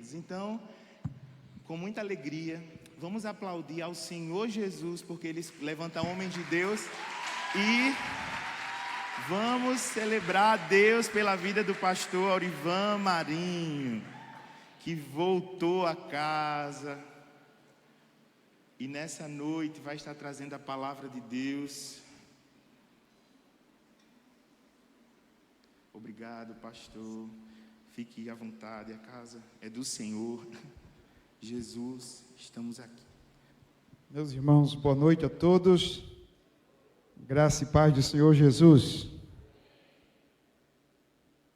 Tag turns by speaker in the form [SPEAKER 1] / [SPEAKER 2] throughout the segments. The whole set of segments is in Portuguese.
[SPEAKER 1] queridos. Então, com muita alegria, vamos aplaudir ao Senhor Jesus, porque Ele levanta homem de Deus, e vamos celebrar a Deus pela vida do pastor Aurivan Marinho, que voltou a casa e nessa noite vai estar trazendo a palavra de Deus. Obrigado, pastor. Fique à vontade, a casa é do Senhor. Jesus, estamos aqui.
[SPEAKER 2] Meus irmãos, boa noite a todos. Graça e paz do Senhor Jesus.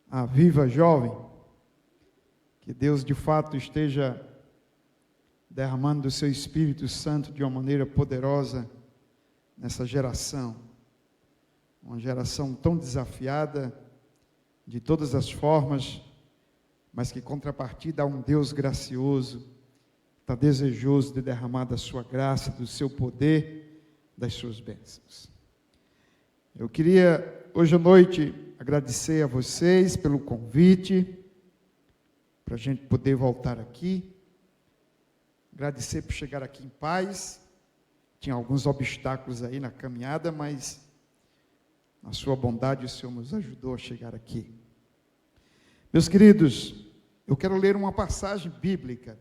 [SPEAKER 2] A viva jovem, que Deus de fato esteja derramando do seu Espírito Santo de uma maneira poderosa nessa geração. Uma geração tão desafiada de todas as formas, mas que contrapartida a um Deus gracioso, está desejoso de derramar da sua graça, do seu poder, das suas bênçãos. Eu queria hoje à noite agradecer a vocês pelo convite, para a gente poder voltar aqui, agradecer por chegar aqui em paz. Tinha alguns obstáculos aí na caminhada, mas na sua bondade o Senhor nos ajudou a chegar aqui. Meus queridos, eu quero ler uma passagem bíblica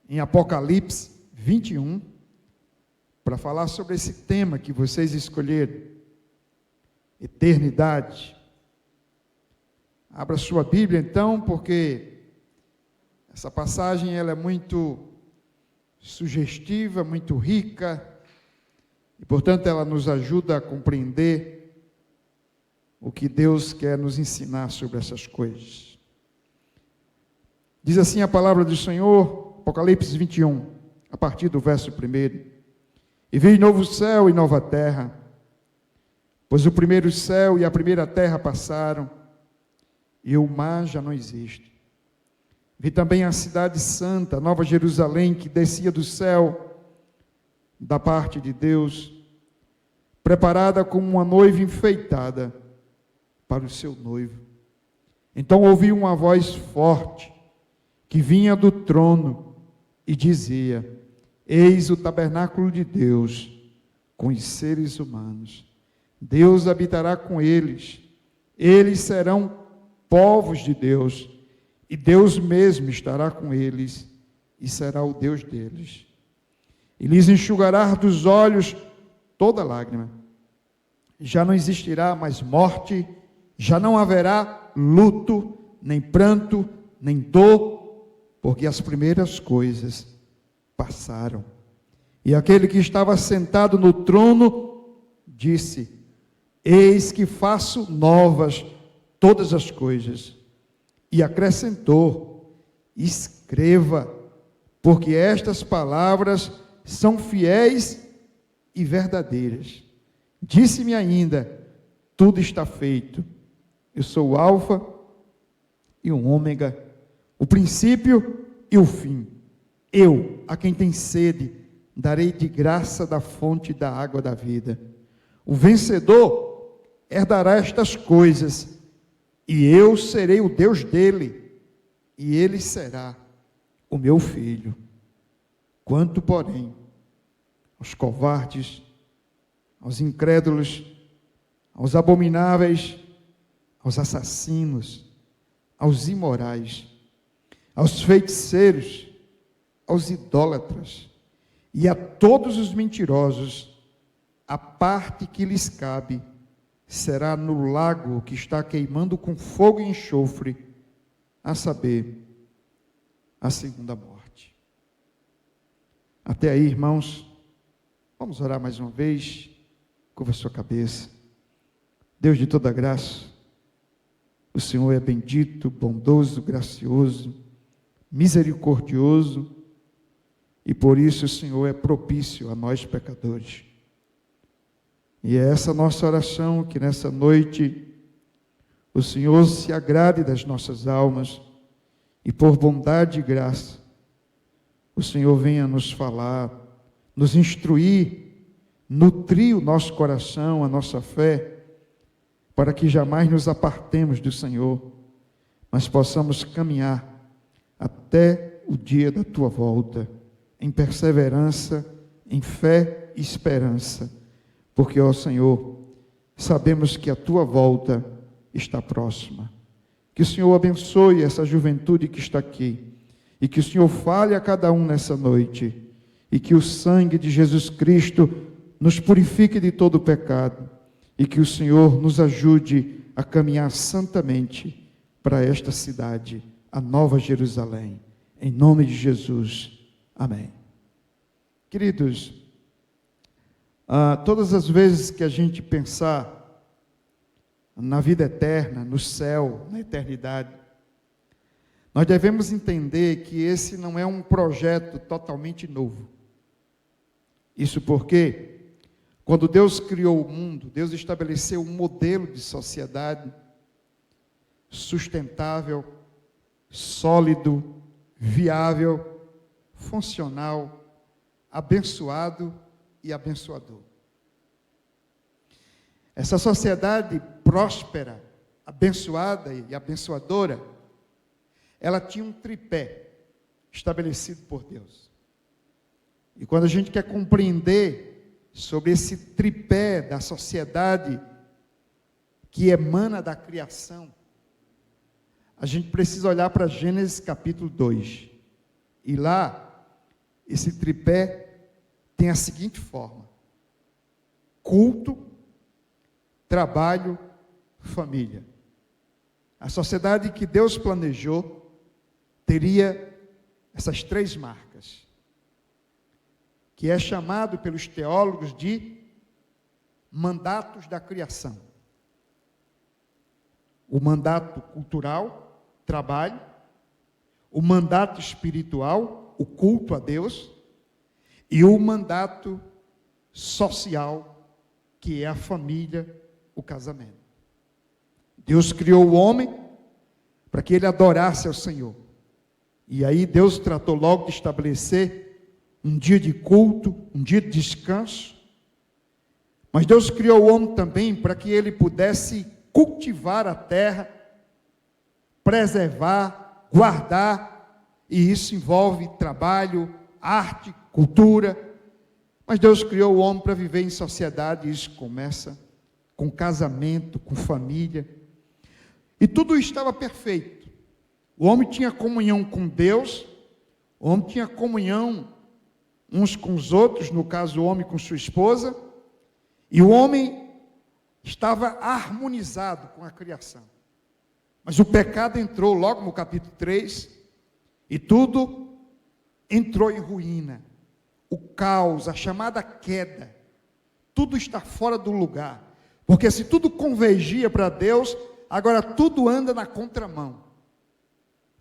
[SPEAKER 2] em Apocalipse 21, para falar sobre esse tema que vocês escolheram, eternidade. Abra sua Bíblia então, porque essa passagem ela é muito sugestiva, muito rica, e portanto ela nos ajuda a compreender o que Deus quer nos ensinar sobre essas coisas. Diz assim a palavra do Senhor, Apocalipse 21, a partir do verso 1. E vi novo céu e nova terra, pois o primeiro céu e a primeira terra passaram, e o mar já não existe. Vi também a cidade santa, Nova Jerusalém, que descia do céu, da parte de Deus, preparada como uma noiva enfeitada para o seu noivo. Então ouvi uma voz forte, que vinha do trono, e dizia: Eis o tabernáculo de Deus, com os seres humanos. Deus habitará com eles, eles serão povos de Deus, e Deus mesmo estará com eles, e será o Deus deles. E lhes enxugará dos olhos toda lágrima. Já não existirá mais morte, já não haverá luto, nem pranto, nem dor, porque as primeiras coisas passaram. E aquele que estava sentado no trono disse: Eis que faço novas todas as coisas. E acrescentou: Escreva, porque estas palavras são fiéis e verdadeiras. Disse-me ainda: Tudo está feito. Eu sou o Alfa e o Ômega, o princípio e o fim. Eu, a quem tem sede, darei de graça da fonte da água da vida. O vencedor herdará estas coisas, e eu serei o Deus dele, e ele será o meu filho. Quanto, porém, aos covardes, aos incrédulos, aos abomináveis, aos assassinos, aos imorais, aos feiticeiros, aos idólatras e a todos os mentirosos, a parte que lhes cabe será no lago que está queimando com fogo e enxofre, a saber, a segunda morte. Até aí, irmãos, vamos orar mais uma vez. Curva a sua cabeça. Deus de toda graça, o Senhor é bendito, bondoso, gracioso, misericordioso, e por isso o Senhor é propício a nós pecadores. E é essa nossa oração, que nessa noite o Senhor se agrade das nossas almas, e por bondade e graça, o Senhor venha nos falar, nos instruir, nutrir o nosso coração, a nossa fé, para que jamais nos apartemos do Senhor, mas possamos caminhar até o dia da tua volta, em perseverança, em fé e esperança, porque, ó Senhor, sabemos que a tua volta está próxima. Que o Senhor abençoe essa juventude que está aqui, e que o Senhor fale a cada um nessa noite, e que o sangue de Jesus Cristo nos purifique de todo o pecado, e que o Senhor nos ajude a caminhar santamente para esta cidade, a Nova Jerusalém. Em nome de Jesus. Amém. Queridos, todas as vezes que a gente pensar na vida eterna, no céu, na eternidade, nós devemos entender que esse não é um projeto totalmente novo. Isso porque, quando Deus criou o mundo, Deus estabeleceu um modelo de sociedade sustentável, sólido, viável, funcional, abençoado e abençoador. Essa sociedade próspera, abençoada e abençoadora, ela tinha um tripé estabelecido por Deus. E quando a gente quer compreender sobre esse tripé da sociedade que emana da criação, a gente precisa olhar para Gênesis capítulo 2. E lá, esse tripé tem a seguinte forma: culto, trabalho, família. A sociedade que Deus planejou teria essas três marcas, que é chamado pelos teólogos de mandatos da criação. O mandato cultural, trabalho, o mandato espiritual, o culto a Deus, e o mandato social, que é a família, o casamento. Deus criou o homem para que ele adorasse ao Senhor. E aí Deus tratou logo de estabelecer um dia de culto, um dia de descanso. Mas Deus criou o homem também para que ele pudesse cultivar a terra, preservar, guardar, e isso envolve trabalho, arte, cultura. Mas Deus criou o homem para viver em sociedade, e isso começa com casamento, com família. E tudo estava perfeito. O homem tinha comunhão com Deus, o homem tinha comunhão uns com os outros, no caso o homem com sua esposa, e o homem estava harmonizado com a criação. Mas o pecado entrou logo no capítulo 3, e tudo entrou em ruína. O caos, a chamada queda, tudo está fora do lugar. Porque se tudo convergia para Deus, agora tudo anda na contramão.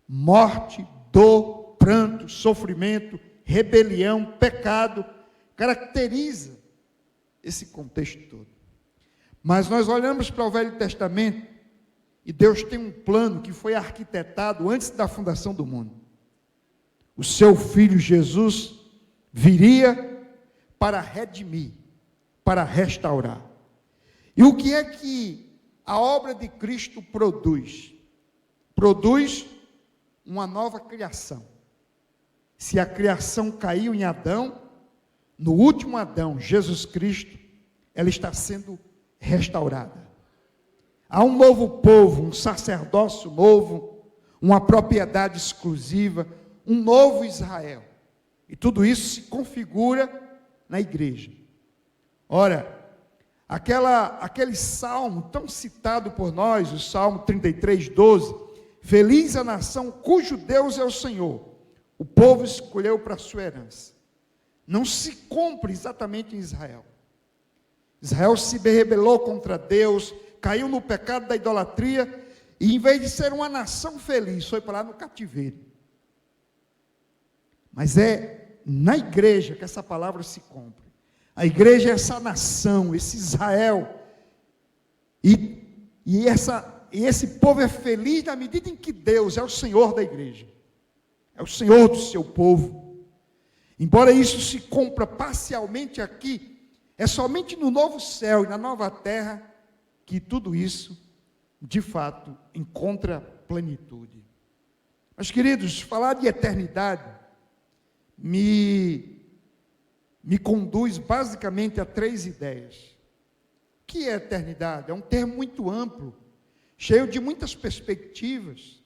[SPEAKER 2] Morte, dor, pranto, sofrimento, rebelião, pecado, caracteriza esse contexto todo. Mas nós olhamos para o Velho Testamento, e Deus tem um plano que foi arquitetado antes da fundação do mundo. O seu Filho Jesus viria para redimir, para restaurar. E o que é que a obra de Cristo produz? Produz uma nova criação. Se a criação caiu em Adão, no último Adão, Jesus Cristo, ela está sendo restaurada. Há um novo povo, um sacerdócio novo, uma propriedade exclusiva, um novo Israel. E tudo isso se configura na igreja. Ora, aquele salmo tão citado por nós, o Salmo 33, 12, feliz a nação cujo Deus é o Senhor, o povo escolheu para a sua herança. Não se cumpre exatamente em Israel. Israel se rebelou contra Deus, caiu no pecado da idolatria, e em vez de ser uma nação feliz, foi para lá no cativeiro. Mas é na igreja que essa palavra se cumpre. A igreja é essa nação, esse Israel, e esse povo é feliz na medida em que Deus é o Senhor da igreja, é o Senhor do seu povo. Embora isso se cumpra parcialmente aqui, é somente no novo céu e na nova terra que tudo isso, de fato, encontra plenitude. Mas, queridos, falar de eternidade me conduz basicamente a 3 ideias. O que é eternidade? É um termo muito amplo, cheio de muitas perspectivas.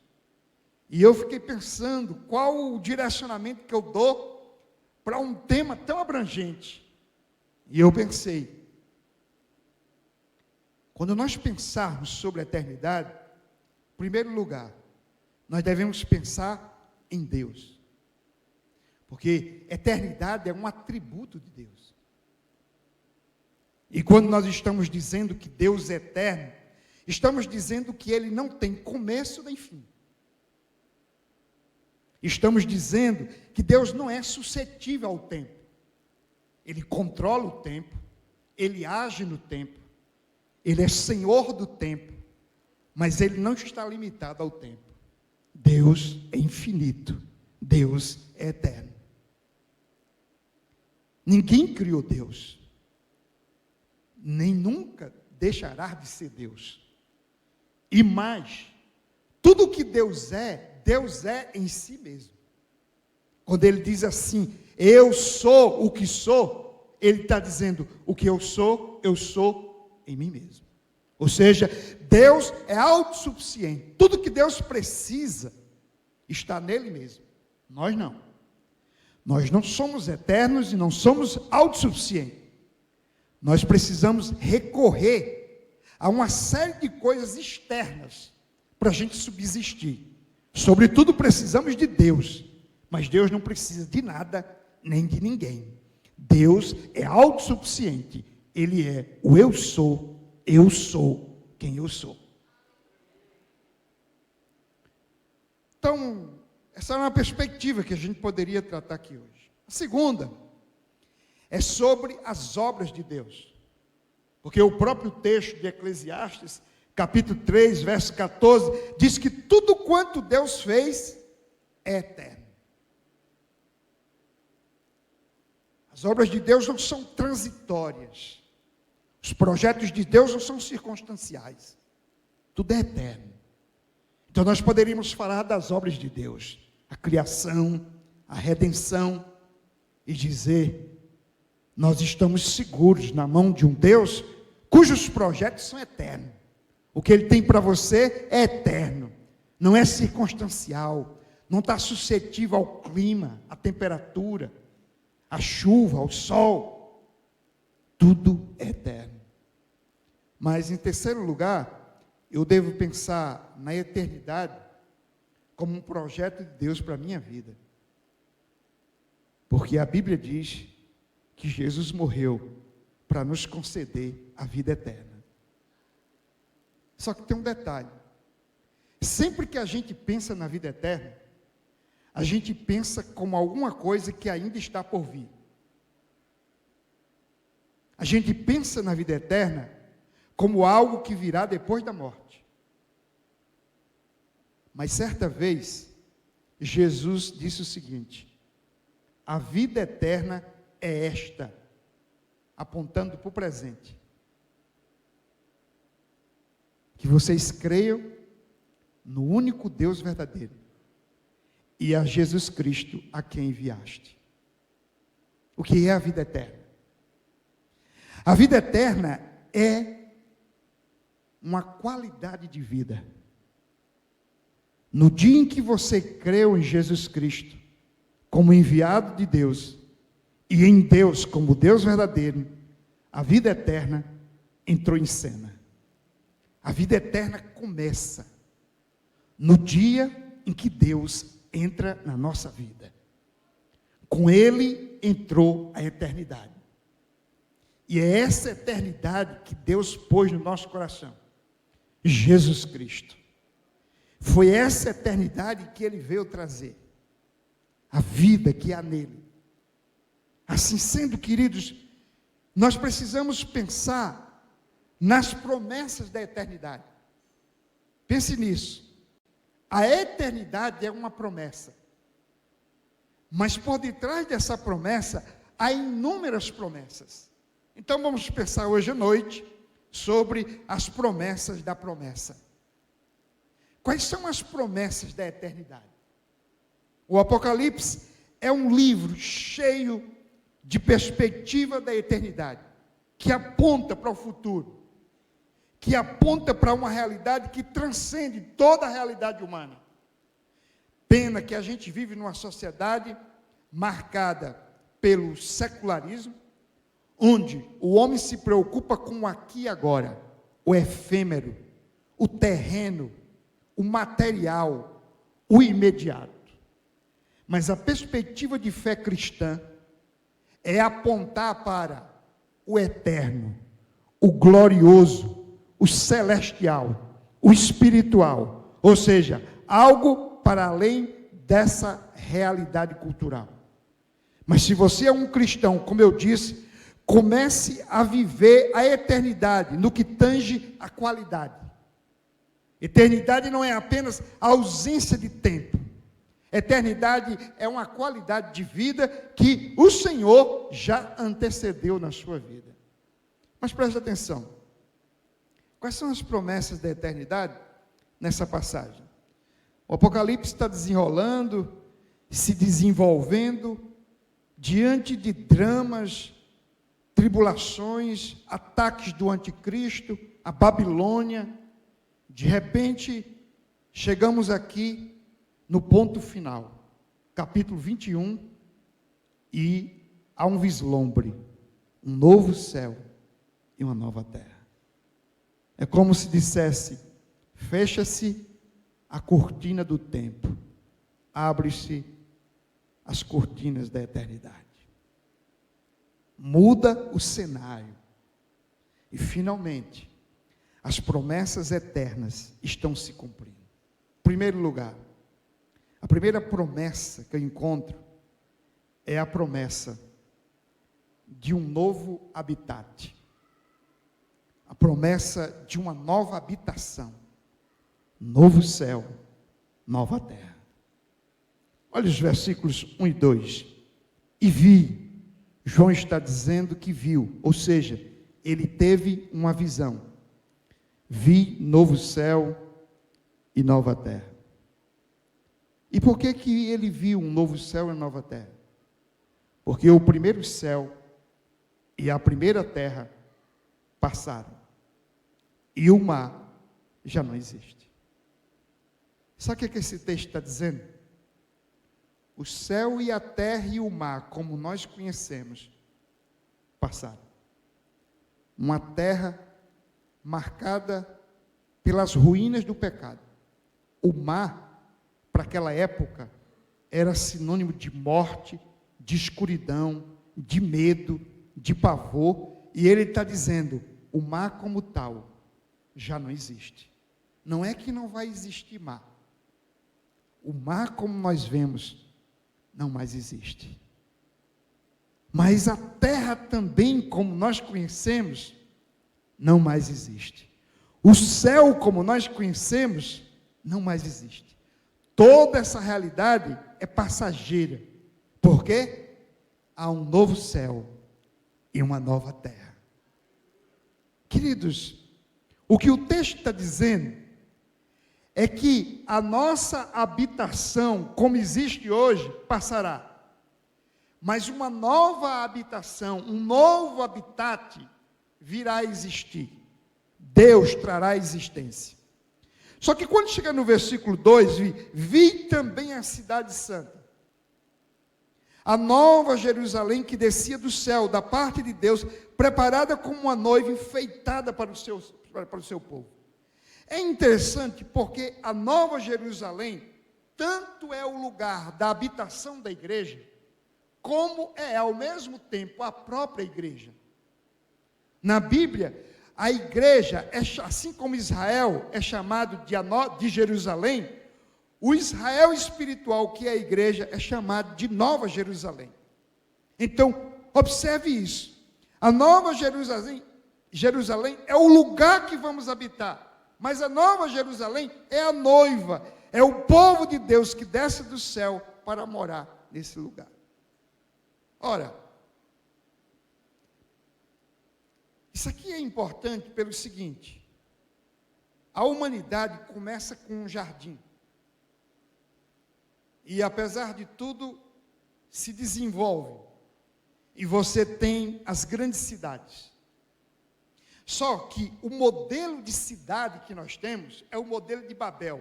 [SPEAKER 2] E eu fiquei pensando qual o direcionamento que eu dou para um tema tão abrangente. E eu pensei, quando nós pensarmos sobre a eternidade, em primeiro lugar, nós devemos pensar em Deus. Porque eternidade é um atributo de Deus. E quando nós estamos dizendo que Deus é eterno, estamos dizendo que Ele não tem começo nem fim. Estamos dizendo que Deus não é suscetível ao tempo. Ele controla o tempo, Ele age no tempo, Ele é Senhor do tempo, mas Ele não está limitado ao tempo. Deus é infinito, Deus é eterno. Ninguém criou Deus, nem nunca deixará de ser Deus. E mais, tudo que Deus é em si mesmo. Quando Ele diz assim, eu sou o que sou, Ele está dizendo, o que eu sou em mim mesmo. Ou seja, Deus é autossuficiente. Tudo que Deus precisa está nele mesmo. Nós não. Nós não somos eternos e não somos autossuficientes. Nós precisamos recorrer a uma série de coisas externas para a gente subsistir. Sobretudo precisamos de Deus, mas Deus não precisa de nada nem de ninguém. Deus é autossuficiente. Ele é o eu sou quem eu sou. Então, essa é uma perspectiva que a gente poderia tratar aqui hoje. A segunda é sobre as obras de Deus. Porque o próprio texto de Eclesiastes, capítulo 3, verso 14, diz que tudo quanto Deus fez é eterno. As obras de Deus não são transitórias. Os projetos de Deus não são circunstanciais. Tudo é eterno. Então nós poderíamos falar das obras de Deus, a criação, a redenção, e dizer, nós estamos seguros na mão de um Deus cujos projetos são eternos. O que Ele tem para você é eterno, não é circunstancial, não está suscetível ao clima, à temperatura, à chuva, ao sol. Tudo é eterno. Mas em terceiro lugar, eu devo pensar na eternidade como um projeto de Deus para a minha vida. Porque a Bíblia diz que Jesus morreu para nos conceder a vida eterna. Só que tem um detalhe. Sempre que a gente pensa na vida eterna, a gente pensa como alguma coisa que ainda está por vir. A gente pensa na vida eterna como algo que virá depois da morte. Mas certa vez, Jesus disse o seguinte, a vida eterna é esta, apontando para o presente. Que vocês creiam no único Deus verdadeiro e a Jesus Cristo a quem enviaste. O que é a vida eterna? A vida eterna é uma qualidade de vida. No dia em que você creu em Jesus Cristo como enviado de Deus e em Deus como Deus verdadeiro, a vida eterna entrou em cena. A vida eterna começa no dia em que Deus entra na nossa vida. Com Ele entrou a eternidade. E é essa eternidade que Deus pôs no nosso coração. Jesus Cristo. Foi essa eternidade que Ele veio trazer. A vida que há nele. Assim sendo, queridos, nós precisamos pensar nas promessas da eternidade. Pense nisso. A eternidade é uma promessa. Mas por detrás dessa promessa, há inúmeras promessas. Então vamos pensar hoje à noite sobre as promessas da promessa. Quais são as promessas da eternidade? O Apocalipse é um livro cheio de perspectiva da eternidade, que aponta para o futuro, que aponta para uma realidade que transcende toda a realidade humana. Pena que a gente vive numa sociedade marcada pelo secularismo, onde o homem se preocupa com o aqui e agora, o efêmero, o terreno, o material, o imediato. Mas a perspectiva de fé cristã é apontar para o eterno, o glorioso, o celestial, o espiritual, ou seja, algo para além dessa realidade cultural. Mas se você é um cristão, como eu disse, comece a viver a eternidade no que tange a qualidade. Eternidade não é apenas a ausência de tempo. Eternidade é uma qualidade de vida que o Senhor já antecedeu na sua vida. Mas preste atenção. Quais são as promessas da eternidade nessa passagem? O Apocalipse está desenrolando, se desenvolvendo, diante de dramas, tribulações, ataques do anticristo, a Babilônia. De repente, chegamos aqui no ponto final, capítulo 21, e há um vislumbre, um novo céu e uma nova terra. É como se dissesse: fecha-se a cortina do tempo, abre-se as cortinas da eternidade. Muda o cenário. E finalmente, as promessas eternas estão se cumprindo. Em primeiro lugar, a primeira promessa que eu encontro é a promessa de um novo habitat. A promessa de uma nova habitação. Novo céu, nova terra. Olha os versículos 1 e 2. E vi, João está dizendo que viu, ou seja, ele teve uma visão. Vi novo céu e nova terra. E por que que ele viu um novo céu e nova terra? Porque o primeiro céu e a primeira terra passaram. E o mar já não existe. Sabe o que esse texto está dizendo? O céu e a terra e o mar, como nós conhecemos, passaram. Uma terra marcada pelas ruínas do pecado. O mar, para aquela época, era sinônimo de morte, de escuridão, de medo, de pavor. E ele está dizendo, o mar como tal, já não existe. Não é que não vai existir mar. O mar como nós vemos, não mais existe. Mas a terra também, como nós conhecemos, não mais existe. O céu, como nós conhecemos, não mais existe. Toda essa realidade é passageira. Por quê? Há um novo céu e uma nova terra. Queridos, o que o texto está dizendo é que a nossa habitação, como existe hoje, passará. Mas uma nova habitação, um novo habitat virá a existir. Deus trará a existência. Só que quando chega no versículo 2, vi também a cidade santa, a nova Jerusalém que descia do céu, da parte de Deus, preparada como uma noiva enfeitada para o seu povo. É interessante porque a nova Jerusalém, tanto é o lugar da habitação da igreja, como é ao mesmo tempo a própria igreja. Na Bíblia, a igreja, assim como Israel é chamado de Jerusalém, o Israel espiritual, que é a igreja, é chamado de Nova Jerusalém. Então, observe isso. A Nova Jerusalém é o lugar que vamos habitar. Mas a Nova Jerusalém é a noiva, é o povo de Deus que desce do céu para morar nesse lugar. Ora, isso aqui é importante pelo seguinte: a humanidade começa com um jardim. e apesar de tudo, se desenvolve. E você tem as grandes cidades. Só que o modelo de cidade que nós temos é o modelo de Babel.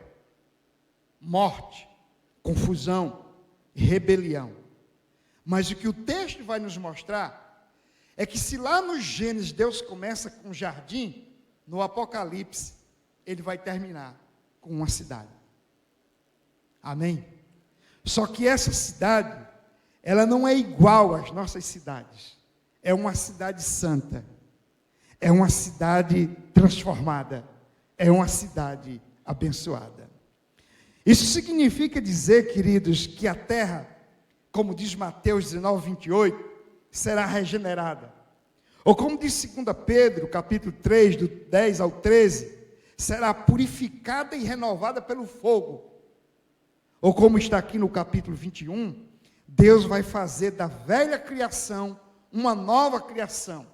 [SPEAKER 2] Morte, confusão, rebelião. Mas o que o texto vai nos mostrar é que se lá no Gênesis Deus começa com um jardim, no Apocalipse ele vai terminar com uma cidade. Amém? Só que essa cidade, ela não é igual às nossas cidades. É uma cidade santa. É uma cidade transformada. É uma cidade abençoada. Isso significa dizer, queridos, que a terra, como diz Mateus 19, 28, será regenerada. Ou como diz 2 Pedro, capítulo 3, do 10 ao 13, será purificada e renovada pelo fogo. Ou como está aqui no capítulo 21, Deus vai fazer da velha criação uma nova criação,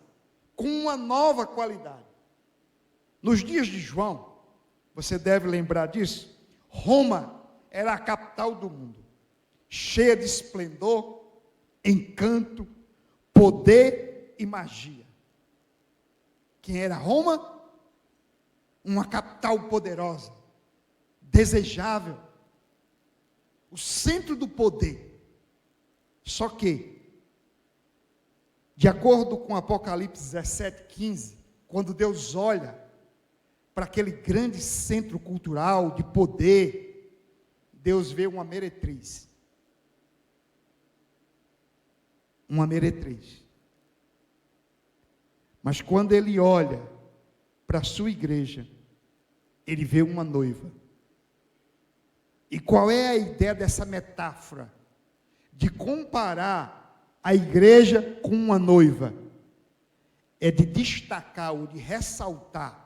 [SPEAKER 2] com uma nova qualidade. Nos dias de João, você deve lembrar disso, Roma era a capital do mundo, cheia de esplendor, encanto, poder e magia. Quem era Roma? Uma capital poderosa, desejável, o centro do poder. Só que, de acordo com Apocalipse 17, 15, quando Deus olha para aquele grande centro cultural de poder, Deus vê uma meretriz. Uma meretriz. Mas quando ele olha para a sua igreja, ele vê uma noiva. E qual é a ideia dessa metáfora? De comparar a igreja com uma noiva. É de destacar ou de ressaltar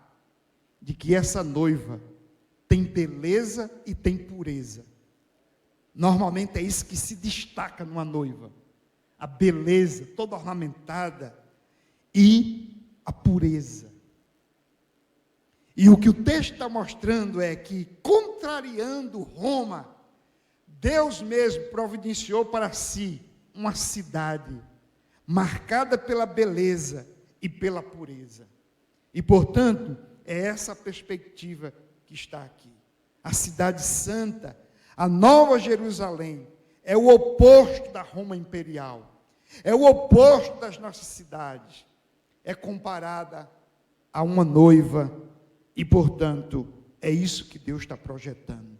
[SPEAKER 2] de que essa noiva tem beleza e tem pureza. Normalmente é isso que se destaca numa noiva. A beleza toda ornamentada e a pureza. E o que o texto está mostrando é que, contrariando Roma, Deus mesmo providenciou para si uma cidade marcada pela beleza e pela pureza. E, portanto, é essa a perspectiva que está aqui. A cidade santa, a Nova Jerusalém, é o oposto da Roma imperial. É o oposto das nossas cidades. É comparada a uma noiva e, portanto, é isso que Deus está projetando.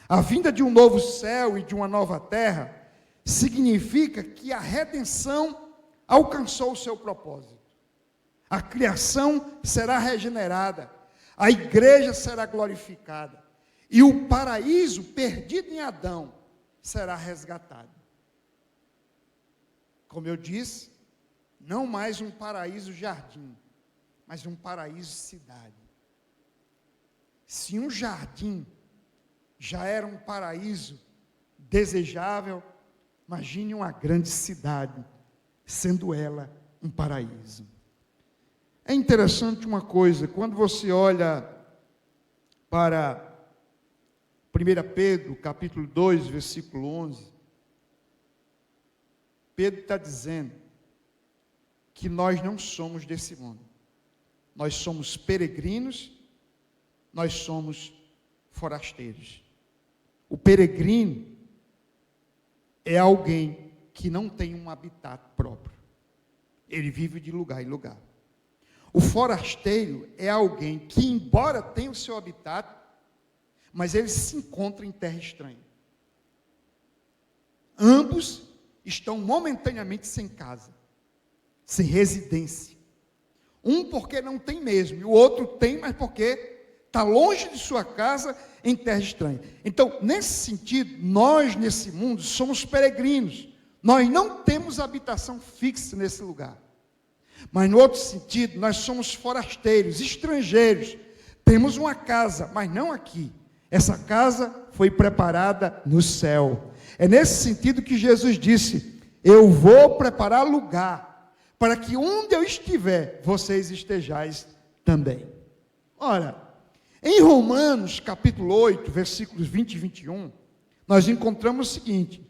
[SPEAKER 2] A vinda de um novo céu e de uma nova terra significa que a redenção alcançou o seu propósito. A criação será regenerada, a igreja será glorificada e o paraíso perdido em Adão será resgatado. Como eu disse, não mais um paraíso jardim, mas um paraíso cidade. Se um jardim já era um paraíso desejável, imagine uma grande cidade, sendo ela um paraíso. É interessante uma coisa, quando você olha para 1 Pedro, capítulo 2, versículo 11, Pedro está dizendo que nós não somos desse mundo. Nós somos peregrinos, nós somos forasteiros. O peregrino é alguém que não tem um habitat próprio. Ele vive de lugar em lugar. O forasteiro é alguém que, embora tenha o seu habitat, mas ele se encontra em terra estranha. Ambos estão momentaneamente sem casa, sem residência. Um porque não tem mesmo, e o outro tem, mas porque está longe de sua casa, em terra estranha. Então, nesse sentido, nós nesse mundo somos peregrinos. Nós não temos habitação fixa nesse lugar. Mas no outro sentido, nós somos forasteiros, estrangeiros. Temos uma casa, mas não aqui. Essa casa foi preparada no céu. É nesse sentido que Jesus disse: eu vou preparar lugar, para que onde eu estiver, vocês estejais também. Ora, em Romanos capítulo 8, versículos 20 e 21, nós encontramos o seguinte: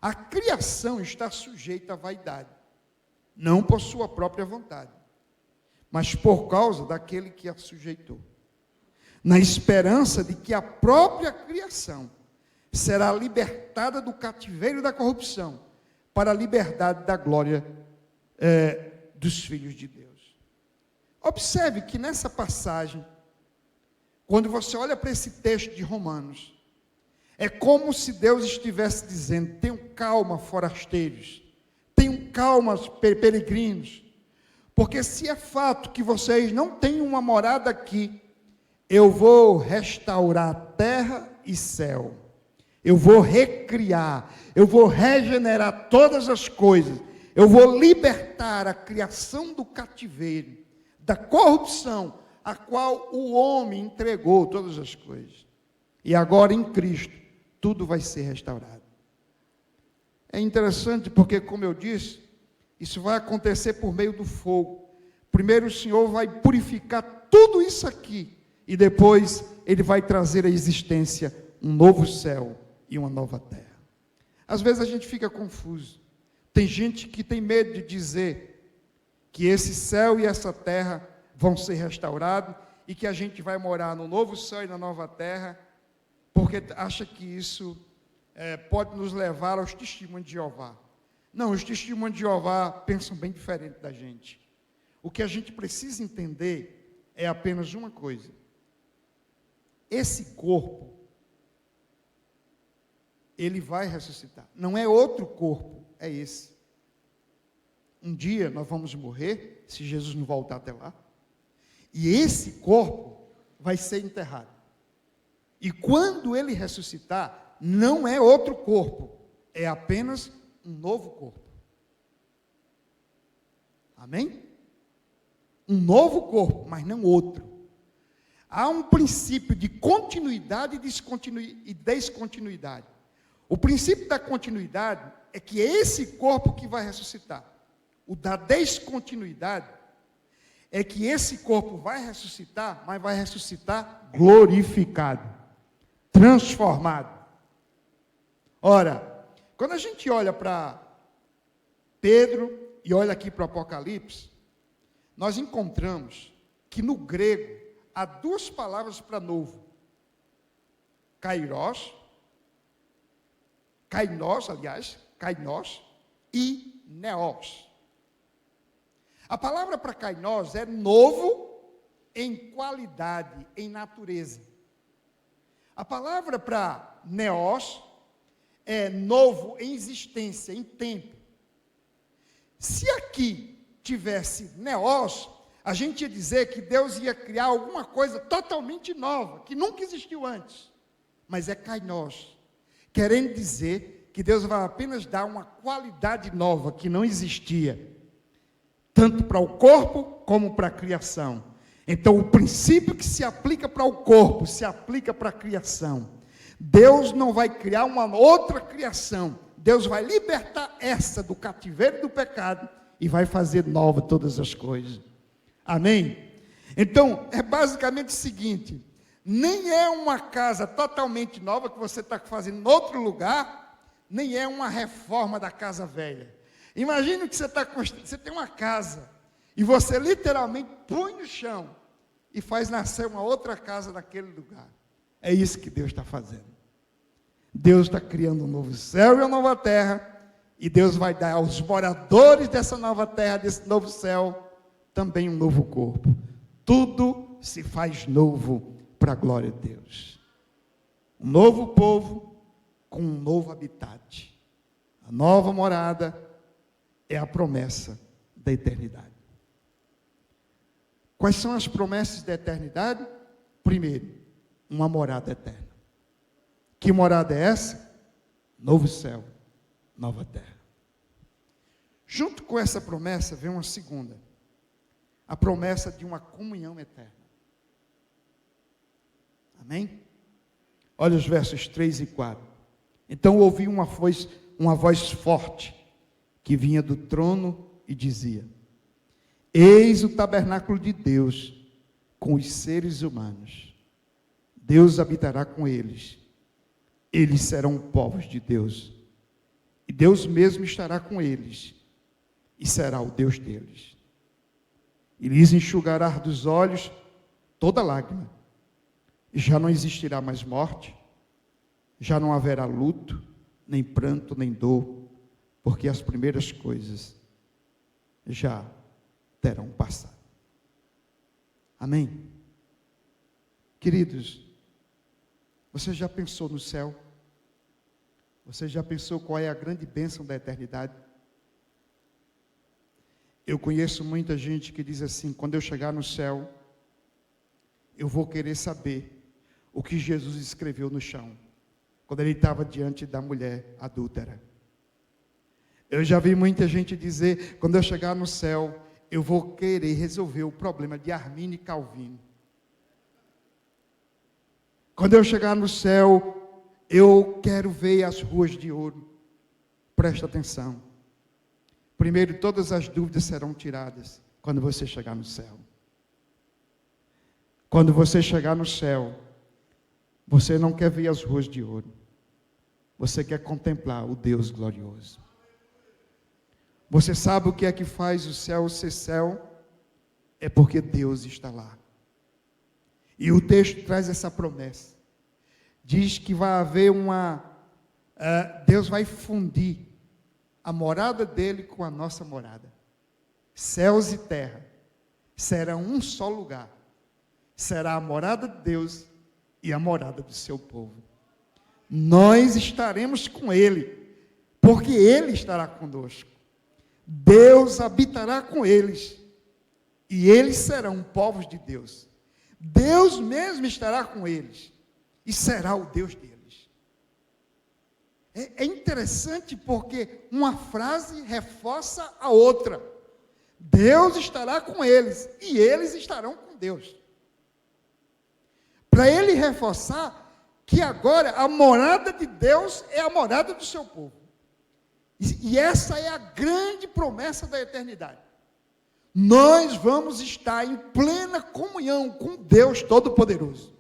[SPEAKER 2] a criação está sujeita à vaidade, não por sua própria vontade, mas por causa daquele que a sujeitou, na esperança de que a própria criação será libertada do cativeiro da corrupção, para a liberdade da glória dos filhos de Deus. Observe que nessa passagem, quando você olha para esse texto de Romanos, é como se Deus estivesse dizendo: tenham calma, forasteiros, tenham calma, peregrinos, porque se é fato que vocês não têm uma morada aqui, eu vou restaurar terra e céu, eu vou recriar, eu vou regenerar todas as coisas, eu vou libertar a criação do cativeiro, da corrupção, a qual o homem entregou todas as coisas. E agora em Cristo, tudo vai ser restaurado. É interessante porque, como eu disse, isso vai acontecer por meio do fogo. Primeiro o Senhor vai purificar tudo isso aqui, e depois Ele vai trazer à existência um novo céu e uma nova terra. Às vezes a gente fica confuso. Tem gente que tem medo de dizer que esse céu e essa terra vão ser restaurados e que a gente vai morar no novo céu e na nova terra, porque acha que isso pode nos levar aos testemunhos de Jeová. Não, os testemunhos de Jeová pensam bem diferente da gente. O que a gente precisa entender é apenas uma coisa: esse corpo, ele vai ressuscitar. Não é outro corpo, é esse. Um dia nós vamos morrer, se Jesus não voltar até lá, e esse corpo vai ser enterrado. E quando ele ressuscitar, não é outro corpo, é apenas um novo corpo. Amém? Um novo corpo, mas não outro. Há um princípio de continuidade e descontinuidade. O princípio da continuidade é que é esse corpo que vai ressuscitar. O da descontinuidade é que esse corpo vai ressuscitar, mas vai ressuscitar glorificado, transformado. Ora, quando a gente olha para Pedro e olha aqui para o Apocalipse, nós encontramos que no grego há duas palavras para novo: kairos, kainos e neos. A palavra para kainos é novo em qualidade, em natureza. A palavra para neos é novo em existência, em tempo. Se aqui tivesse neos, a gente ia dizer que Deus ia criar alguma coisa totalmente nova, que nunca existiu antes. Mas é kainos, querendo dizer que Deus vai apenas dar uma qualidade nova que não existia, tanto para o corpo como para a criação. Então, o princípio que se aplica para o corpo, se aplica para a criação. Deus não vai criar uma outra criação. Deus vai libertar essa do cativeiro do pecado e vai fazer nova todas as coisas. Amém? Então, é basicamente o seguinte: nem é uma casa totalmente nova que você está fazendo em outro lugar, nem é uma reforma da casa velha. Imagine que você tem uma casa e você literalmente põe no chão e faz nascer uma outra casa naquele lugar. É isso que Deus está fazendo. Deus está criando um novo céu e uma nova terra, e Deus vai dar aos moradores dessa nova terra, desse novo céu, também um novo corpo. Tudo se faz novo para a glória de Deus. Um novo povo com um novo habitat. A nova morada é a promessa da eternidade. Quais são as promessas da eternidade? Primeiro, uma morada eterna. Que morada é essa? Novo céu, nova terra. Junto com essa promessa vem uma segunda, a promessa de uma comunhão eterna. Amém? Olha os versos 3 e 4. Então ouvi uma voz forte que vinha do trono e dizia: eis o tabernáculo de Deus com os seres humanos. Deus habitará com eles, eles serão povos de Deus. E Deus mesmo estará com eles, e será o Deus deles. E lhes enxugará dos olhos toda lágrima. E já não existirá mais morte, já não haverá luto, nem pranto, nem dor, porque as primeiras coisas já terão passado. Amém? Queridos, você já pensou no céu? Você já pensou qual é a grande bênção da eternidade? Eu conheço muita gente que diz assim: quando eu chegar no céu, eu vou querer saber o que Jesus escreveu no chão, quando ele estava diante da mulher adúltera. Eu já vi muita gente dizer: quando eu chegar no céu, eu vou querer resolver o problema de Armínio e Calvino. Quando eu chegar no céu, eu quero ver as ruas de ouro. Presta atenção. Primeiro, todas as dúvidas serão tiradas quando você chegar no céu. Quando você chegar no céu, você não quer ver as ruas de ouro. Você quer contemplar o Deus glorioso. Você sabe o que é que faz o céu ser céu? É porque Deus está lá. E o texto traz essa promessa. Diz que vai haver Deus vai fundir a morada dele com a nossa morada. Céus e terra serão um só lugar. Será a morada de Deus e a morada do seu povo. Nós estaremos com ele, porque ele estará conosco. Deus habitará com eles, e eles serão povos de Deus. Deus mesmo estará com eles, e será o Deus deles. É interessante porque uma frase reforça a outra. Deus estará com eles, e eles estarão com Deus. Para ele reforçar que agora a morada de Deus é a morada do seu povo. E essa é a grande promessa da eternidade. Nós vamos estar em plena comunhão com Deus Todo-Poderoso.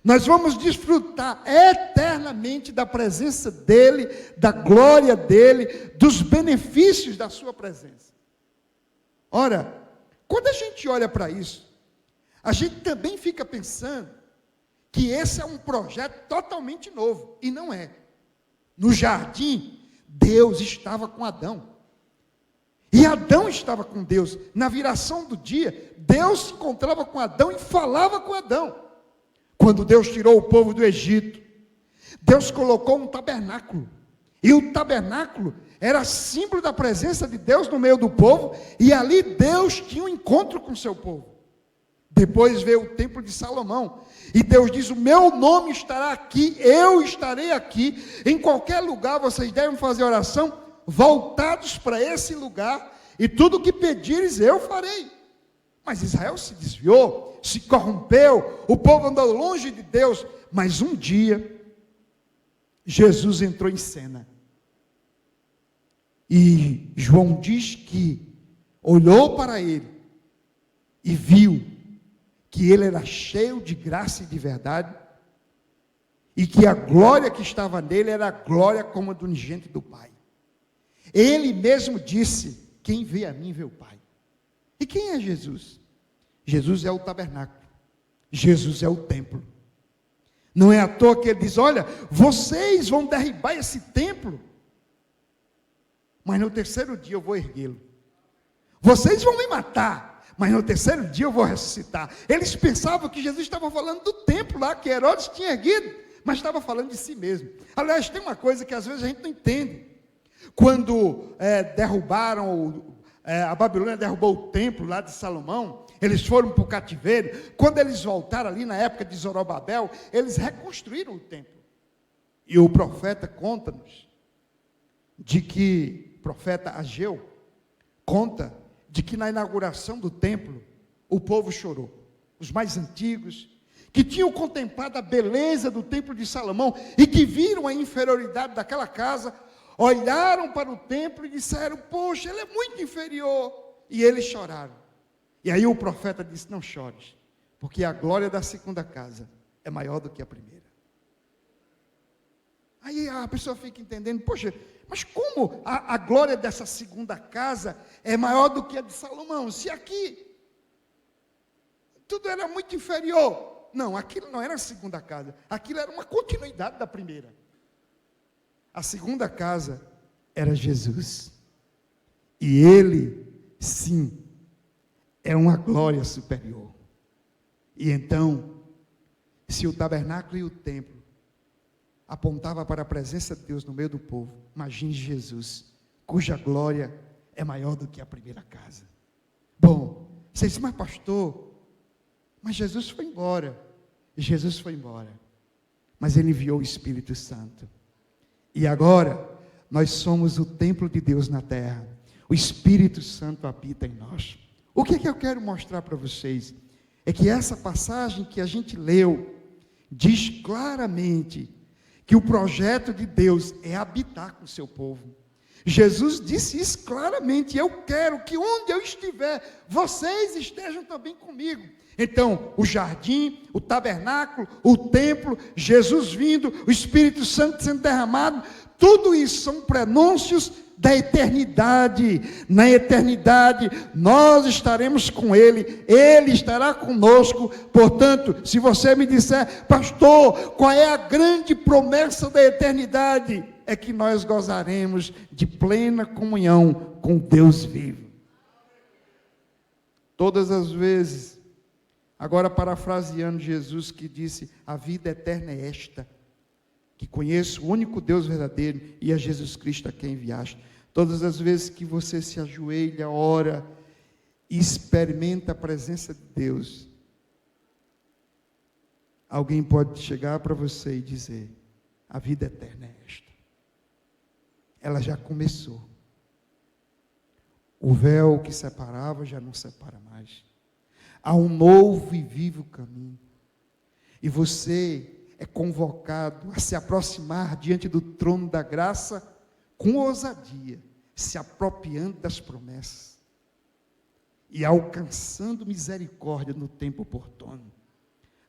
[SPEAKER 2] Nós vamos desfrutar eternamente da presença dEle, da glória dEle, dos benefícios da sua presença. Ora, quando a gente olha para isso, a gente também fica pensando que esse é um projeto totalmente novo, e não é. No jardim, Deus estava com Adão, e Adão estava com Deus. Na viração do dia, Deus se encontrava com Adão e falava com Adão. Quando Deus tirou o povo do Egito, Deus colocou um tabernáculo, e o tabernáculo era símbolo da presença de Deus no meio do povo, e ali Deus tinha um encontro com o seu povo. Depois veio o templo de Salomão, e Deus diz: o meu nome estará aqui, eu estarei aqui, em qualquer lugar vocês devem fazer oração, voltados para esse lugar, e tudo o que pedires eu farei. Mas Israel se desviou, se corrompeu, o povo andou longe de Deus, mas um dia, Jesus entrou em cena, e João diz que olhou para ele, e viu que ele era cheio de graça e de verdade, e que a glória que estava nele era a glória como a do unigênito do Pai. Ele mesmo disse: quem vê a mim vê o Pai. E quem é Jesus? Jesus é o tabernáculo, Jesus é o templo. Não é à toa que ele diz: olha, vocês vão derribar esse templo, mas no terceiro dia eu vou erguê-lo. Vocês vão me matar, mas no terceiro dia eu vou ressuscitar. Eles pensavam que Jesus estava falando do templo lá, que Herodes tinha erguido, mas estava falando de si mesmo. Aliás, tem uma coisa que às vezes a gente não entende. Quando a Babilônia derrubou o templo lá de Salomão, eles foram para o cativeiro. Quando eles voltaram ali na época de Zorobabel, eles reconstruíram o templo. E o profeta conta-nos, o profeta Ageu, conta de que na inauguração do templo, o povo chorou. Os mais antigos, que tinham contemplado a beleza do templo de Salomão, e que viram a inferioridade daquela casa, olharam para o templo e disseram: poxa, ele é muito inferior. E eles choraram. E aí o profeta disse: não chores, porque a glória da segunda casa é maior do que a primeira. Aí a pessoa fica entendendo, poxa, mas como a glória dessa segunda casa é maior do que a de Salomão? Se aqui tudo era muito inferior. Não, aquilo não era a segunda casa, aquilo era uma continuidade da primeira. A segunda casa era Jesus. E ele, sim, é uma glória superior. E então, se o tabernáculo e o templo apontava para a presença de Deus no meio do povo, imagine Jesus, cuja glória é maior do que a primeira casa. Bom, você diz, mas pastor, mas Jesus foi embora. Jesus foi embora, mas ele enviou o Espírito Santo. E agora, nós somos o templo de Deus na terra. O Espírito Santo habita em nós. O que é que eu quero mostrar para vocês? É que essa passagem que a gente leu, diz claramente que o projeto de Deus é habitar com o seu povo. Jesus disse isso claramente: eu quero que onde eu estiver, vocês estejam também comigo. Então, o jardim, o tabernáculo, o templo, Jesus vindo, o Espírito Santo sendo derramado, tudo isso são prenúncios da eternidade. Na eternidade, nós estaremos com Ele, Ele estará conosco. Portanto, se você me disser, pastor, qual é a grande promessa da eternidade? É que nós gozaremos de plena comunhão com Deus vivo. Todas as vezes, agora parafraseando Jesus que disse, a vida eterna é esta, que conheço o único Deus verdadeiro e a Jesus Cristo a quem enviaste. Todas as vezes que você se ajoelha, ora e experimenta a presença de Deus, alguém pode chegar para você e dizer, a vida eterna é esta. Ela já começou. O véu que separava já não separa mais. Há um novo e vivo caminho. E você é convocado a se aproximar diante do trono da graça com ousadia, se apropriando das promessas e alcançando misericórdia no tempo oportuno.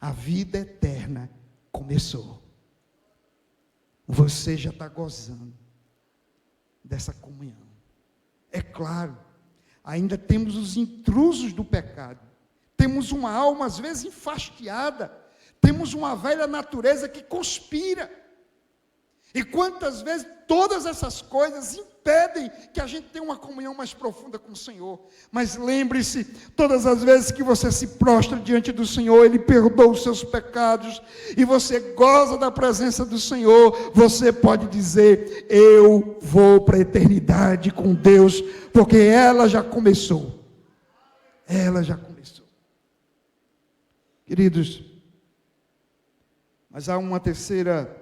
[SPEAKER 2] A vida eterna começou. Você já está gozando dessa comunhão. É claro, ainda temos os intrusos do pecado. Temos uma alma às vezes enfastiada. Temos uma velha natureza que conspira. E quantas vezes todas essas coisas impedem que a gente tenha uma comunhão mais profunda com o Senhor. Mas lembre-se, todas as vezes que você se prostra diante do Senhor, Ele perdoa os seus pecados, e você goza da presença do Senhor, você pode dizer, eu vou para a eternidade com Deus, porque ela já começou. Ela já começou. Queridos, mas há uma terceira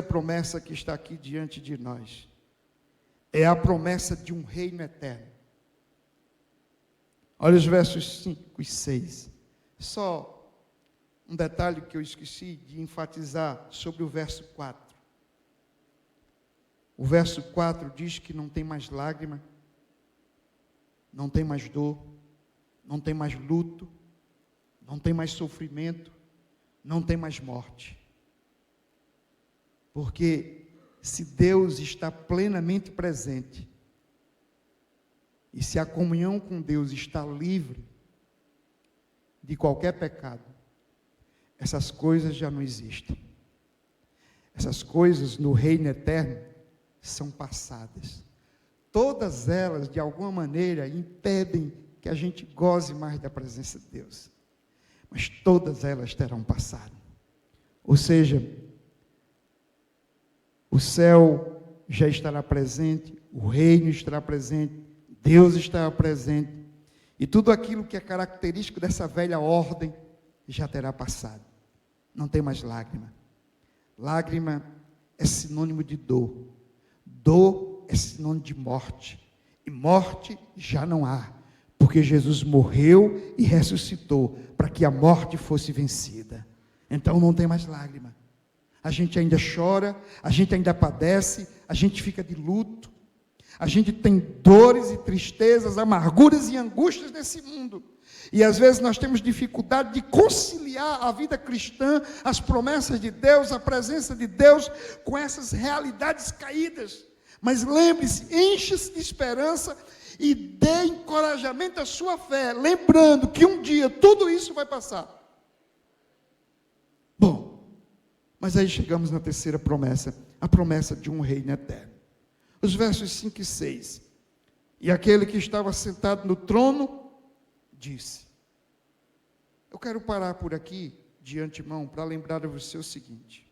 [SPEAKER 2] promessa que está aqui diante de nós. É a promessa de um reino eterno. Olha os versos 5 e 6. Só um detalhe que eu esqueci de enfatizar sobre o verso 4. O verso 4 diz que não tem mais lágrima, não tem mais dor, não tem mais luto, não tem mais sofrimento, não tem mais morte. Porque se Deus está plenamente presente, e se a comunhão com Deus está livre de qualquer pecado, essas coisas já não existem. Essas coisas no reino eterno são passadas. Todas elas, de alguma maneira, impedem que a gente goze mais da presença de Deus. Mas todas elas terão passado. Ou seja, o céu já estará presente, o reino estará presente, Deus estará presente, e tudo aquilo que é característico dessa velha ordem já terá passado. Não tem mais lágrima. Lágrima é sinônimo de dor. Dor é sinônimo de morte. E morte já não há, porque Jesus morreu e ressuscitou para que a morte fosse vencida. Então não tem mais lágrima. A gente ainda chora, a gente ainda padece, a gente fica de luto, a gente tem dores e tristezas, amarguras e angústias nesse mundo. E às vezes nós temos dificuldade de conciliar a vida cristã, as promessas de Deus, a presença de Deus, com essas realidades caídas. Mas lembre-se, encha-se de esperança e dê encorajamento à sua fé, lembrando que um dia tudo isso vai passar. Bom, mas aí chegamos na terceira promessa, a promessa de um reino eterno. Os versos 5 e 6. E aquele que estava sentado no trono disse. Eu quero parar por aqui, de antemão, para lembrar a você o seguinte.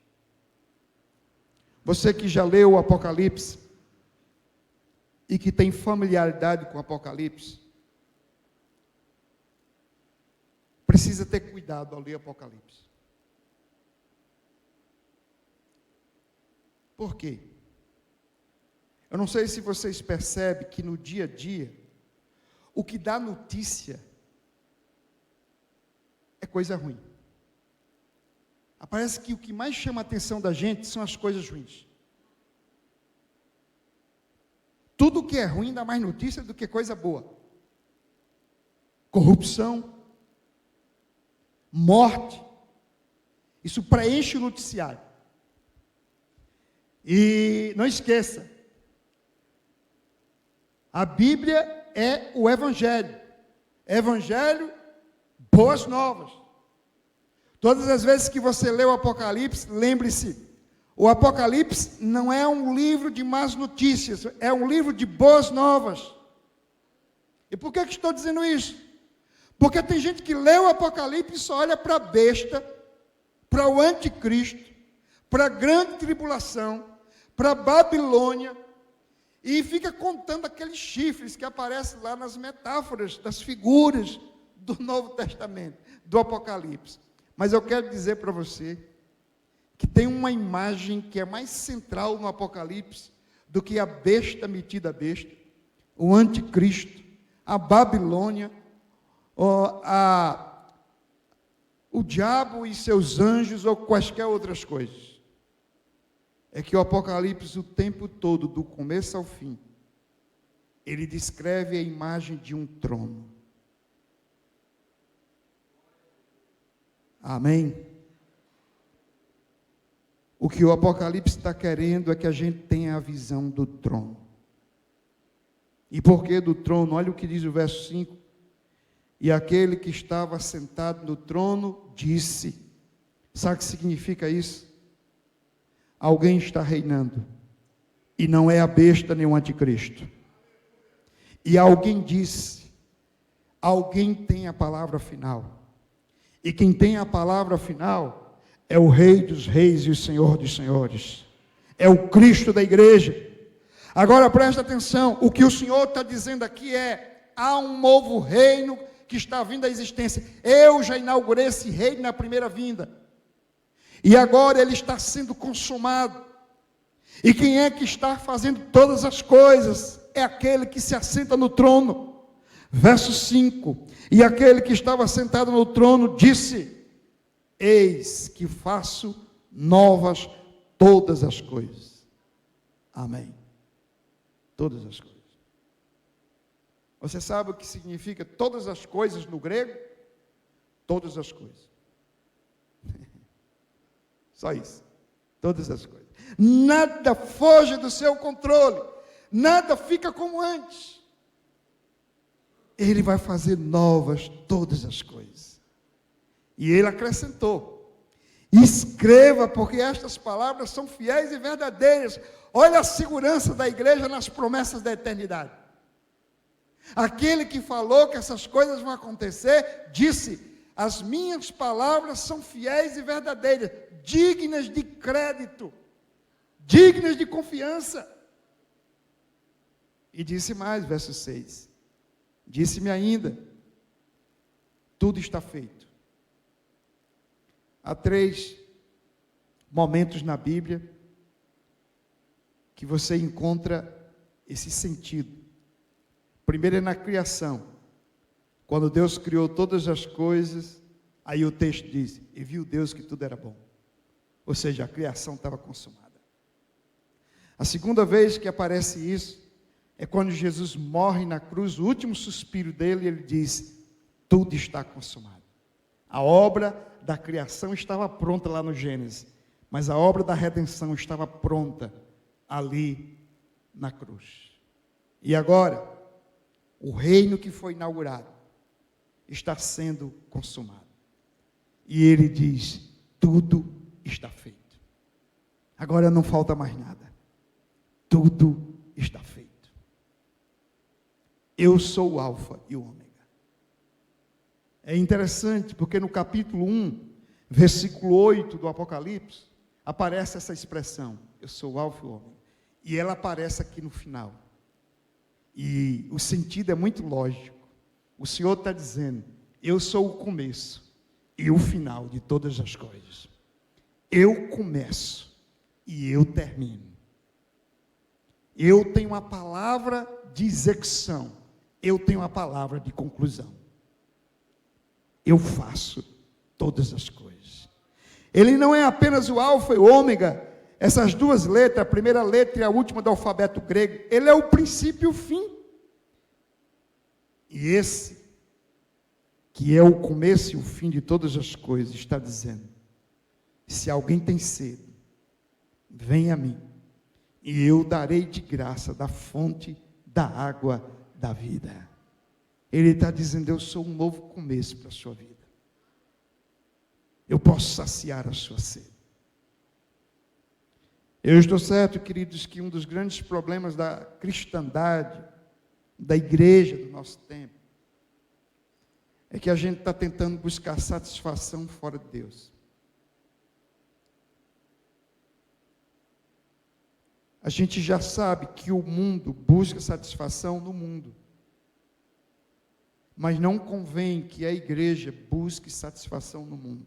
[SPEAKER 2] Você que já leu o Apocalipse, e que tem familiaridade com o Apocalipse, precisa ter cuidado ao ler Apocalipse. Por quê? Eu não sei se vocês percebem que no dia a dia, o que dá notícia é coisa ruim. Parece que o que mais chama a atenção da gente são as coisas ruins. Tudo que é ruim dá mais notícia do que coisa boa. Corrupção, morte, isso preenche o noticiário. E não esqueça, a Bíblia é o Evangelho. Evangelho, boas novas. Todas as vezes que você lê o Apocalipse, lembre-se, o Apocalipse não é um livro de más notícias, é um livro de boas novas. E por que estou dizendo isso? Porque tem gente que lê o Apocalipse e só olha para a besta, para o anticristo, para a grande tribulação, para a Babilônia, e fica contando aqueles chifres que aparecem lá nas metáforas, das figuras do Novo Testamento, do Apocalipse. Mas eu quero dizer para você, que tem uma imagem que é mais central no Apocalipse, do que a besta metida besta, o anticristo, a Babilônia, o diabo e seus anjos, ou quaisquer outras coisas. É que o Apocalipse, o tempo todo, do começo ao fim, ele descreve a imagem de um trono. Amém? O que o Apocalipse está querendo é que a gente tenha a visão do trono. E por que do trono? Olha o que diz o verso 5. E aquele que estava sentado no trono disse. Sabe o que significa isso? Alguém está reinando. E não é a besta nem o anticristo. E alguém disse. Alguém tem a palavra final. E quem tem a palavra final é o Rei dos Reis e o Senhor dos Senhores. É o Cristo da igreja. Agora presta atenção, o que o Senhor está dizendo aqui é, há um novo reino que está vindo à existência. Eu já inaugurei esse reino na primeira vinda. E agora ele está sendo consumado. E quem é que está fazendo todas as coisas? É aquele que se assenta no trono. Verso 5. E aquele que estava sentado no trono disse: eis que faço novas todas as coisas. Amém. Todas as coisas. Você sabe o que significa todas as coisas no grego? Todas as coisas. Só isso. Todas as coisas. Nada foge do seu controle. Nada fica como antes. Ele vai fazer novas todas as coisas. E ele acrescentou: escreva, porque estas palavras são fiéis e verdadeiras. Olha a segurança da igreja nas promessas da eternidade. Aquele que falou que essas coisas vão acontecer, disse: as minhas palavras são fiéis e verdadeiras, dignas de crédito, dignas de confiança. E disse mais, verso 6, disse-me ainda: tudo está feito. Há 3 momentos na Bíblia que você encontra esse sentido. Primeiro é na criação. Quando Deus criou todas as coisas, aí o texto diz: e viu Deus que tudo era bom. Ou seja, a criação estava consumada. A segunda vez que aparece isso é quando Jesus morre na cruz, o último suspiro dele, ele diz: tudo está consumado. A obra da criação estava pronta lá no Gênesis, mas a obra da redenção estava pronta ali na cruz. E agora, o reino que foi inaugurado está sendo consumado. E ele diz: tudo está feito. Agora não falta mais nada. Tudo está feito. Eu sou o Alfa e o Ômega. É interessante porque no capítulo 1, versículo 8 do Apocalipse, aparece essa expressão: eu sou o Alfa e o Ômega. E ela aparece aqui no final. E o sentido é muito lógico. O Senhor está dizendo: eu sou o começo e o final de todas as coisas. Eu começo e eu termino. Eu tenho uma palavra de execução, eu tenho uma palavra de conclusão. Eu faço todas as coisas. Ele não é apenas o alfa e o ômega, essas duas letras, a primeira letra e a última do alfabeto grego, ele é o princípio e o fim. E esse, que é o começo e o fim de todas as coisas, está dizendo: se alguém tem sede, venha a mim, e eu darei de graça da fonte da água da vida. Ele está dizendo: eu sou um novo começo para a sua vida. Eu posso saciar a sua sede. Eu estou certo, queridos, que um dos grandes problemas da cristandade, da igreja do nosso tempo, é que a gente está tentando buscar satisfação fora de Deus. A gente já sabe que o mundo busca satisfação no mundo. Mas não convém que a igreja busque satisfação no mundo.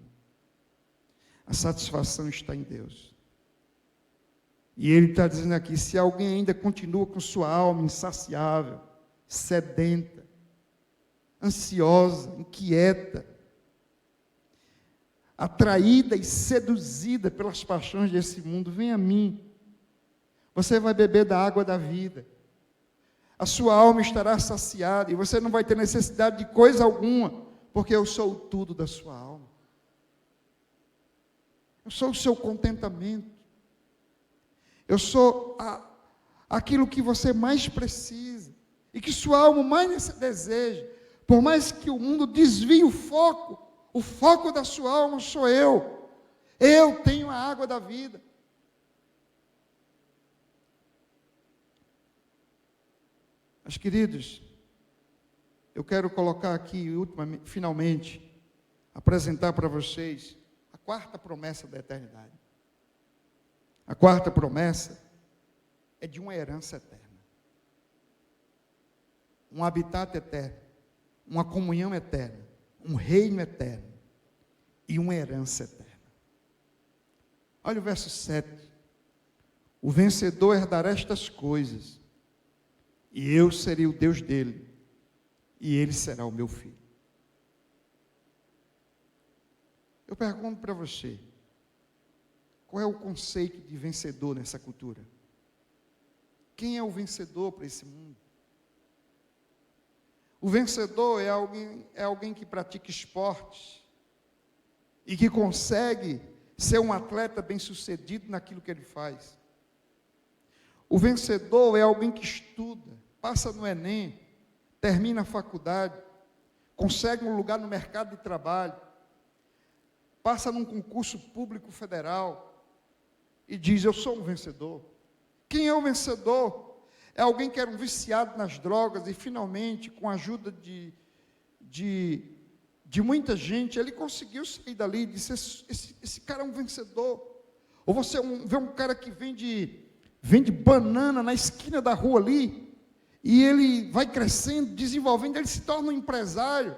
[SPEAKER 2] A satisfação está em Deus. E ele está dizendo aqui: se alguém ainda continua com sua alma insaciável, sedenta, ansiosa, inquieta, atraída e seduzida pelas paixões desse mundo, vem a mim. Você vai beber da água da vida. A sua alma estará saciada e você não vai ter necessidade de coisa alguma, porque eu sou o tudo da sua alma. Eu sou o seu contentamento. Eu sou aquilo que você mais precisa e que sua alma mais deseja. Por mais que o mundo desvie o foco da sua alma sou eu. Eu tenho a água da vida. Mas, queridos, eu quero colocar aqui, finalmente, apresentar para vocês a quarta promessa da eternidade. A quarta promessa é de uma herança eterna, um habitat eterno, uma comunhão eterna, um reino eterno e uma herança eterna. Olha o verso 7. O vencedor herdará estas coisas, e eu serei o Deus dele, e ele será o meu filho. Eu pergunto para você, qual é o conceito de vencedor nessa cultura? Quem é o vencedor para esse mundo? O vencedor é alguém que pratica esportes e que consegue ser um atleta bem-sucedido naquilo que ele faz. O vencedor é alguém que estuda, passa no Enem, termina a faculdade, consegue um lugar no mercado de trabalho, passa num concurso público federal e diz: eu sou um vencedor. Quem é o vencedor? É alguém que era um viciado nas drogas e finalmente, com a ajuda de muita gente, ele conseguiu sair dali e disse: esse cara é um vencedor. Ou você vê um cara que vende banana na esquina da rua ali, e ele vai crescendo, desenvolvendo, ele se torna um empresário,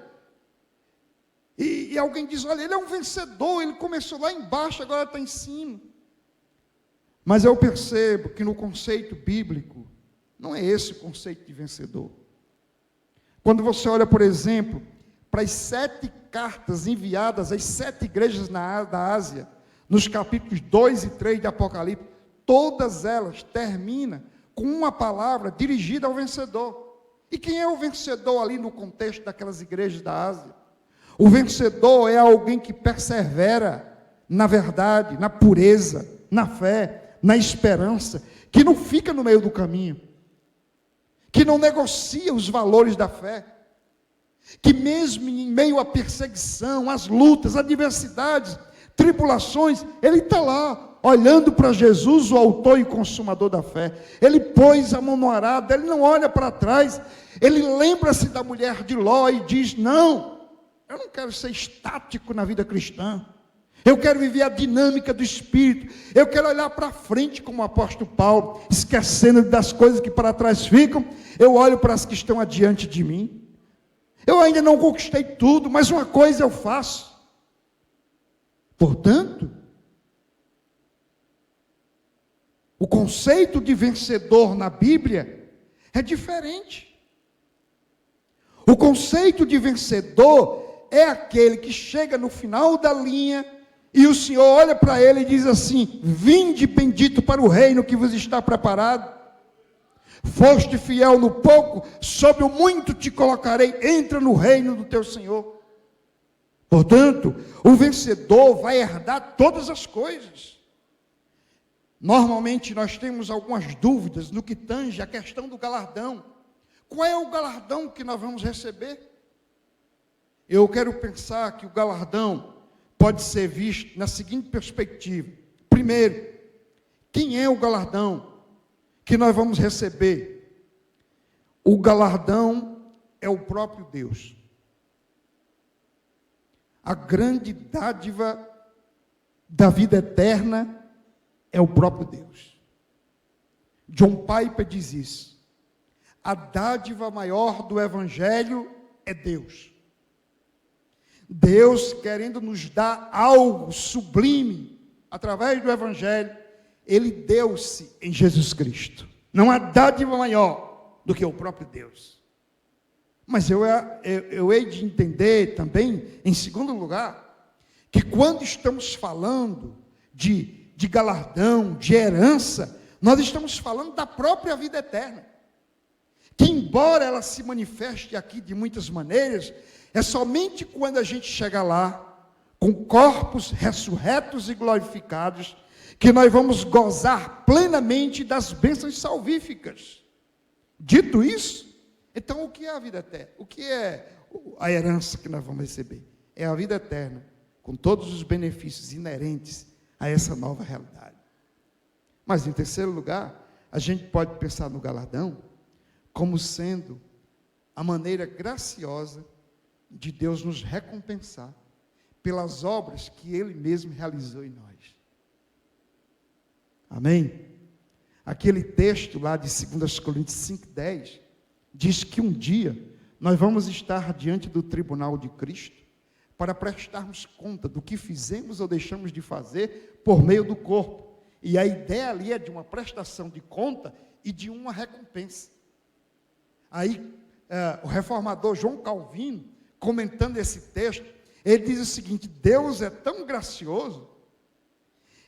[SPEAKER 2] e alguém diz: olha, ele é um vencedor, ele começou lá embaixo, agora está em cima. Mas eu percebo que no conceito bíblico, não é esse o conceito de vencedor. Quando você olha, por exemplo, para as 7 cartas enviadas às 7 igrejas da Ásia, nos capítulos 2 e 3 de Apocalipse, todas elas terminam com uma palavra dirigida ao vencedor. E quem é o vencedor ali no contexto daquelas igrejas da Ásia? O vencedor é alguém que persevera na verdade, na pureza, na fé, na esperança, que não fica no meio do caminho, que não negocia os valores da fé, que mesmo em meio à perseguição, às lutas, adversidades, tribulações, ele está lá, olhando para Jesus, o autor e consumador da fé. Ele pôs a mão no arado, ele não olha para trás, ele lembra-se da mulher de Ló e diz: não, eu não quero ser estático na vida cristã, eu quero viver a dinâmica do Espírito, eu quero olhar para frente como o apóstolo Paulo, esquecendo das coisas que para trás ficam, eu olho para as que estão adiante de mim. Eu ainda não conquistei tudo, mas uma coisa eu faço. Portanto, o conceito de vencedor na Bíblia é diferente. O conceito de vencedor é aquele que chega no final da linha e o Senhor olha para ele e diz assim: vinde bendito para o reino que vos está preparado. Foste fiel no pouco, sobre o muito te colocarei, entra no reino do teu Senhor. Portanto, o vencedor vai herdar todas as coisas. Normalmente nós temos algumas dúvidas no que tange a questão do galardão. Qual é o galardão que nós vamos receber? Eu quero pensar que o galardão pode ser visto na seguinte perspectiva. Primeiro, quem é o galardão que nós vamos receber? O galardão é o próprio Deus. A grande dádiva da vida eterna é o próprio Deus. John Piper diz isso: a dádiva maior do Evangelho é Deus. Deus, querendo nos dar algo sublime através do Evangelho, Ele deu-se em Jesus Cristo. Não há dádiva maior do que o próprio Deus. Mas eu hei de entender também, em segundo lugar, que quando estamos falando de galardão, de herança, nós estamos falando da própria vida eterna, que embora ela se manifeste aqui de muitas maneiras, é somente quando a gente chega lá, com corpos ressurretos e glorificados, que nós vamos gozar plenamente das bênçãos salvíficas. Dito isso, então o que é a vida eterna? O que é a herança que nós vamos receber? É a vida eterna, com todos os benefícios inerentes a essa nova realidade. Mas em terceiro lugar, a gente pode pensar no galardão como sendo a maneira graciosa de Deus nos recompensar pelas obras que Ele mesmo realizou em nós. Amém? Aquele texto lá de 2 Coríntios 5,10 diz que um dia nós vamos estar diante do tribunal de Cristo para prestarmos conta do que fizemos ou deixamos de fazer por meio do corpo. E a ideia ali é de uma prestação de conta e de uma recompensa. Aí, o reformador João Calvino, comentando esse texto, ele diz o seguinte: Deus é tão gracioso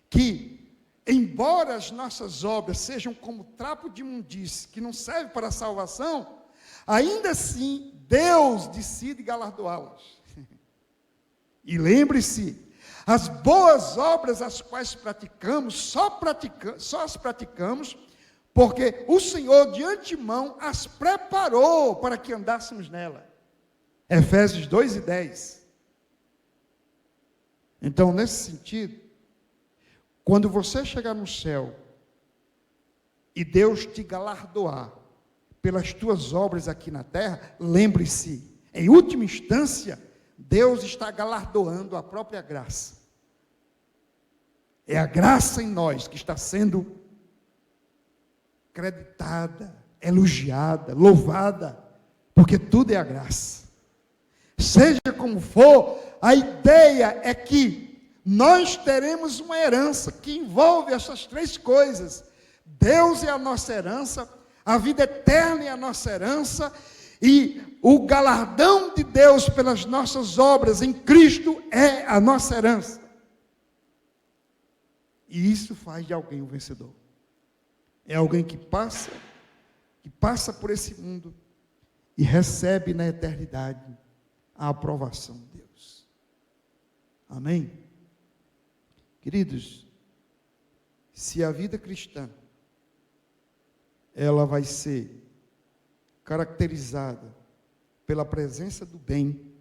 [SPEAKER 2] que, embora as nossas obras sejam como trapo de imundície, que não serve para a salvação, ainda assim Deus decide galardoá-las. E lembre-se, as boas obras as quais praticamos, só as praticamos porque o Senhor de antemão as preparou para que andássemos nela. Efésios 2:10. Então, nesse sentido, quando você chegar no céu e Deus te galardoar pelas tuas obras aqui na terra, lembre-se, em última instância, Deus está galardoando a própria graça. É a graça em nós que está sendo creditada, elogiada, louvada, porque tudo é a graça. Seja como for, a ideia é que nós teremos uma herança que envolve essas três coisas. Deus é a nossa herança, a vida eterna é a nossa herança, e o galardão de Deus pelas nossas obras em Cristo é a nossa herança. E isso faz de alguém um vencedor. É alguém que passa por esse mundo e recebe na eternidade a aprovação de Deus. Amém? Queridos, se a vida cristã, ela vai ser caracterizada pela presença do bem,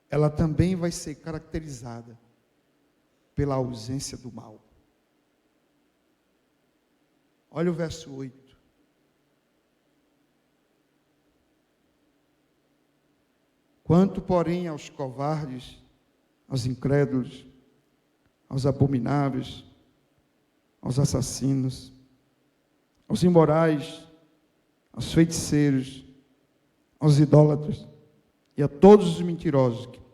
[SPEAKER 2] ela também vai ser caracterizada pela ausência do mal. Olha o verso 8. Quanto, porém, aos covardes, aos incrédulos, aos abomináveis, aos assassinos, aos imorais, aos feiticeiros, aos idólatras e a todos os mentirosos, que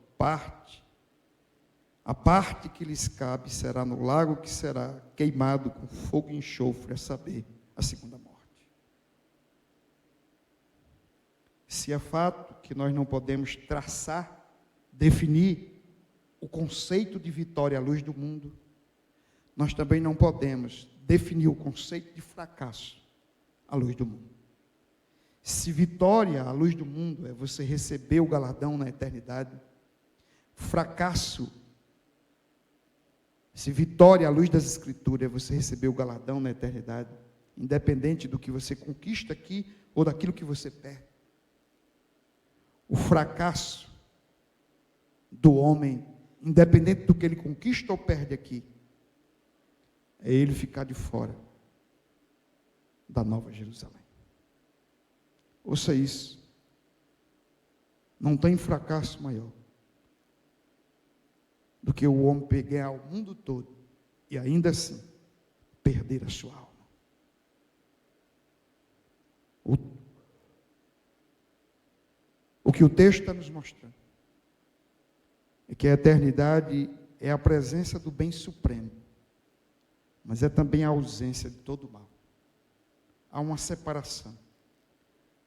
[SPEAKER 2] a parte que lhes cabe será no lago que será queimado com fogo e enxofre, a saber, a segunda morte. Se é fato que nós não podemos traçar, definir o conceito de vitória à luz do mundo, nós também não podemos definir o conceito de fracasso à luz do mundo. Se vitória à luz do mundo é você receber o galardão na eternidade, fracasso, se vitória à luz das Escrituras é você receber o galardão na eternidade, independente do que você conquista aqui ou daquilo que você perde. O fracasso do homem, independente do que ele conquista ou perde aqui, é ele ficar de fora da Nova Jerusalém. Ouça isso. Não tem fracasso maior do que o homem pegar o mundo todo e ainda assim perder a sua alma. O que o texto está nos mostrando é que a eternidade é a presença do bem supremo, mas é também a ausência de todo o mal. Há uma separação.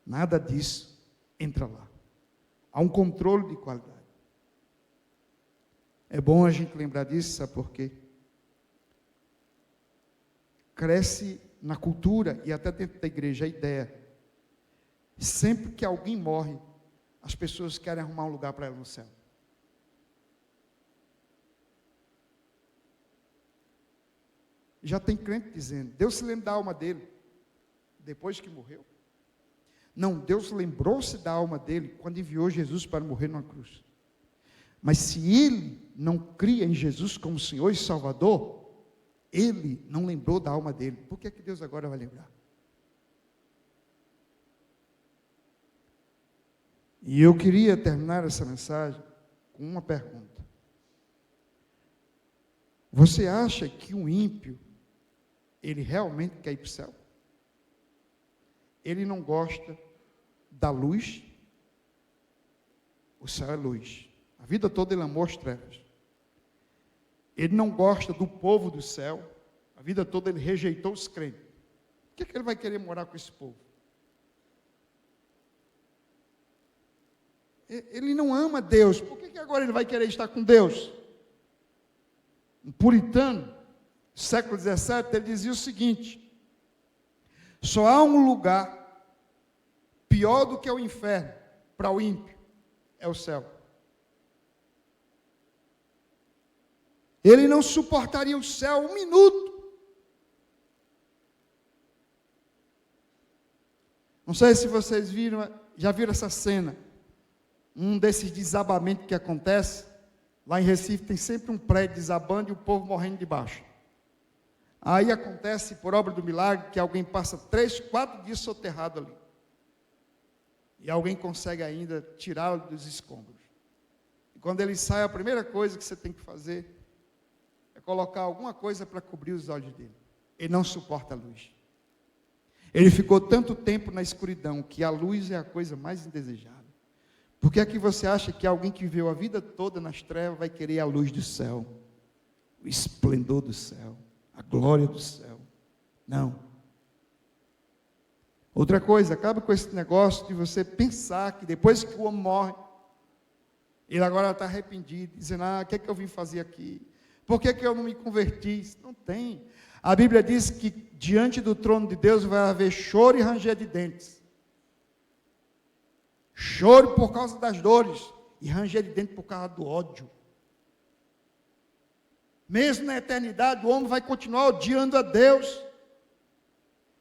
[SPEAKER 2] Nada disso entra lá. Há um controle de qualidade. É bom a gente lembrar disso, sabe por quê? Cresce na cultura e até dentro da igreja a ideia. Sempre que alguém morre, as pessoas querem arrumar um lugar para ela no céu. Já tem crente dizendo, Deus se lembra da alma dele depois que morreu. Não, Deus lembrou-se da alma dele quando enviou Jesus para morrer numa cruz. Mas se ele não cria em Jesus como Senhor e Salvador, ele não lembrou da alma dele. Por que é que Deus agora vai lembrar? E eu queria terminar essa mensagem com uma pergunta. Você acha que um ímpio, ele realmente quer ir para o céu? Ele não gosta da luz? O céu é luz. A vida toda ele amou as trevas. Ele não gosta do povo do céu. A vida toda ele rejeitou os crentes. Por que ele vai querer morar com esse povo? Ele não ama Deus. Por que agora ele vai querer estar com Deus? Um puritano, século XVII, ele dizia o seguinte: só há um lugar pior do que o inferno para o ímpio, é o céu. Ele não suportaria o céu um minuto. Não sei se vocês já viram essa cena. Um desses desabamentos que acontece, lá em Recife tem sempre um prédio desabando e o povo morrendo de baixo. Aí acontece, por obra do milagre, que alguém passa 3, 4 dias soterrado ali. E alguém consegue ainda tirá-lo dos escombros. E quando ele sai, a primeira coisa que você tem que fazer é colocar alguma coisa para cobrir os olhos dele. Ele não suporta a luz. Ele ficou tanto tempo na escuridão que a luz é a coisa mais indesejada. Por que é que você acha que alguém que viveu a vida toda nas trevas vai querer a luz do céu? O esplendor do céu, a glória do céu? Não. Outra coisa, acaba com esse negócio de você pensar que depois que o homem morre, ele agora está arrependido, dizendo, o que é que eu vim fazer aqui? Por que é que eu não me converti? Não tem. A Bíblia diz que diante do trono de Deus vai haver choro e ranger de dentes. choro por causa das dores e ranger de dentro por causa do ódio. Mesmo na eternidade, o homem vai continuar odiando a Deus.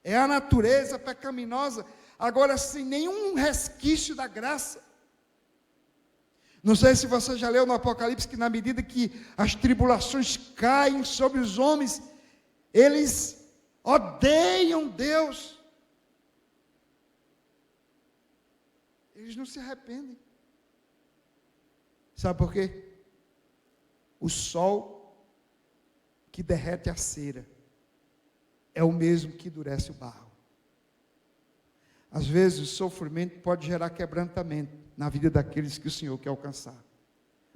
[SPEAKER 2] É a natureza pecaminosa, agora sem nenhum resquício da graça. Não sei se você já leu no Apocalipse que na medida que as tribulações caem sobre os homens, eles odeiam Deus. Eles não se arrependem. Sabe por quê? O sol que derrete a cera é o mesmo que endurece o barro. Às vezes o sofrimento pode gerar quebrantamento na vida daqueles que o Senhor quer alcançar,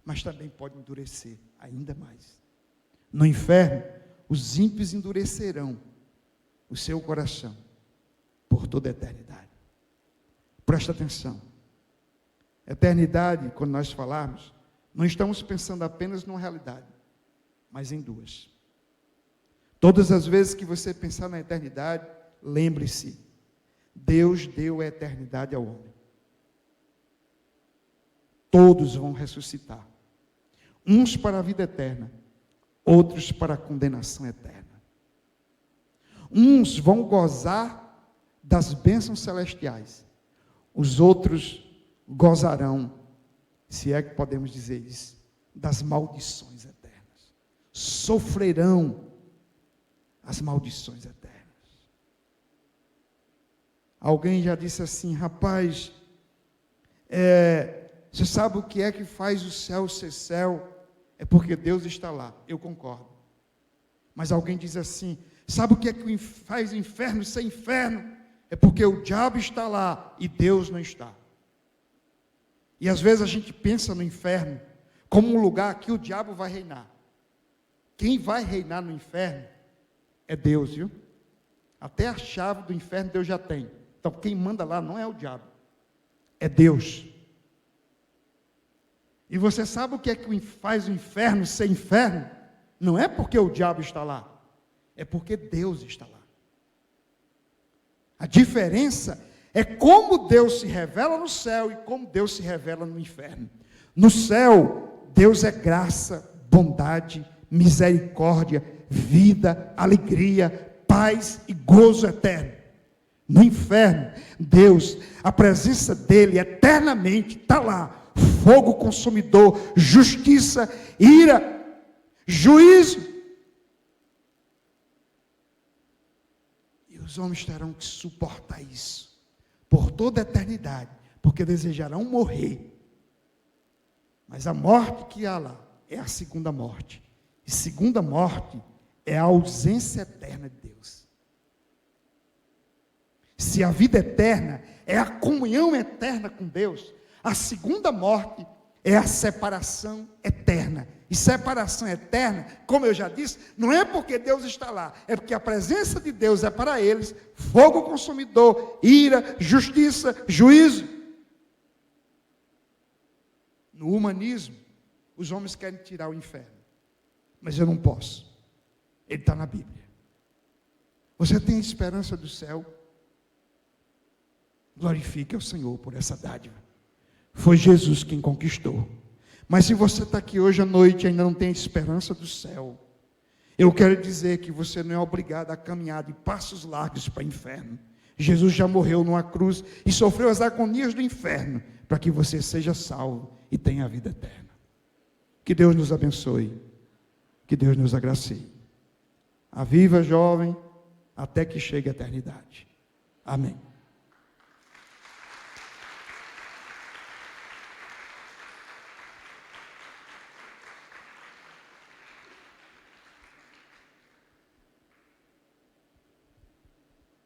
[SPEAKER 2] mas também pode endurecer ainda mais. No inferno, os ímpios endurecerão o seu coração por toda a eternidade. Presta atenção. Eternidade, quando nós falarmos, não estamos pensando apenas numa realidade, mas em duas. Todas as vezes que você pensar na eternidade, lembre-se, Deus deu a eternidade ao homem. Todos vão ressuscitar. Uns para a vida eterna, outros para a condenação eterna. Uns vão gozar das bênçãos celestiais, os outros gozarão, se é que podemos dizer isso, das maldições eternas. Sofrerão as maldições eternas. Alguém já disse assim, rapaz, você sabe o que é que faz o céu ser céu? É porque Deus está lá. Eu concordo. Mas alguém diz assim, sabe o que é que faz o inferno ser inferno? É porque o diabo está lá e Deus não está. E às vezes a gente pensa no inferno como um lugar que o diabo vai reinar. Quem vai reinar no inferno é Deus, viu? Até a chave do inferno Deus já tem. Então quem manda lá não é o diabo, é Deus. E você sabe o que é que faz o inferno ser inferno? Não é porque o diabo está lá, é porque Deus está lá. A diferença é como Deus se revela no céu e como Deus se revela no inferno. No céu, Deus é graça, bondade, misericórdia, vida, alegria, paz e gozo eterno. No inferno, Deus, a presença dele eternamente está lá. Fogo consumidor, justiça, ira, juízo. E os homens terão que suportar isso por toda a eternidade, porque desejarão morrer. Mas a morte que há lá é a segunda morte. E segunda morte é a ausência eterna de Deus. Se a vida eterna é a comunhão eterna com Deus, a segunda morte é a separação eterna. E separação eterna, como eu já disse, não é porque Deus está lá, é porque a presença de Deus é para eles fogo consumidor, ira, justiça, juízo. No humanismo, os homens querem tirar o inferno, mas eu não posso. Ele está na Bíblia. Você tem esperança do céu? Glorifique ao Senhor por essa dádiva. Foi Jesus quem conquistou. Mas se você está aqui hoje à noite e ainda não tem esperança do céu, eu quero dizer que você não é obrigado a caminhar de passos largos para o inferno. Jesus já morreu numa cruz e sofreu as agonias do inferno para que você seja salvo e tenha a vida eterna. Que Deus nos abençoe. Que Deus nos agracie. A viva, jovem, até que chegue a eternidade. Amém.